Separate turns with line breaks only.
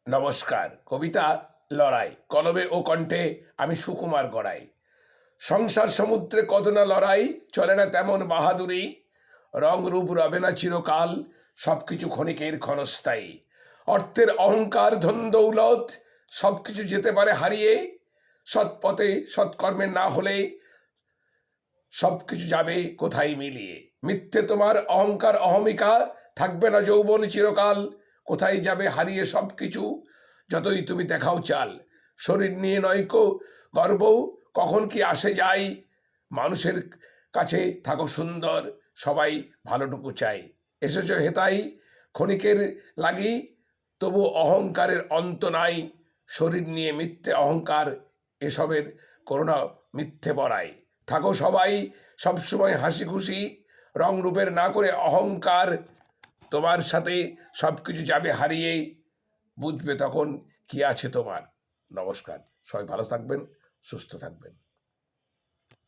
নমস্কার। কবিতা লড়াই, কলমে ও কণ্ঠে আমি সুকুমার গড়াই। সংসার সমুদ্রে কত না লড়াই, চলে না তেমন বাহাদুরি। রং রূপ রবে না চিরকাল, সবকিছু ক্ষণিকের ক্ষণস্থায়ী। অর্থের অহংকার ধন দৌলত সবকিছু যেতে পারে হারিয়ে। সৎ পথে সৎকর্মের না হলে সবকিছু যাবে কোথায় মিলিয়ে। মিথ্যে তোমার অহংকার অহমিকা, থাকবে না যৌবন চিরকাল। কোথায় যাবে হারিয়ে সবকিছু, যতই তুমি দেখাও চাল। শরীর নিয়ে নয়কো গর্ব, কখন কি আসে যায়। মানুষের কাছে থাকো সুন্দর, সবাই ভালোটুকু চাই। এসেছ হেতাই ক্ষণিকের লাগি, তবু অহংকারের অন্ত নাই। শরীর নিয়ে মিথ্যে অহংকার, এসবের করোনা মিথ্যে বড়াই। থাকো সবাই সবসময় হাসি খুশি, রং রূপের না করে অহংকার। তোমার সাথে সবকিছু যাবে হারিয়ে, বুঝবে তখন কি আছে তোমার। নমস্কার, সবাই ভালো থাকবেন, সুস্থ থাকবেন।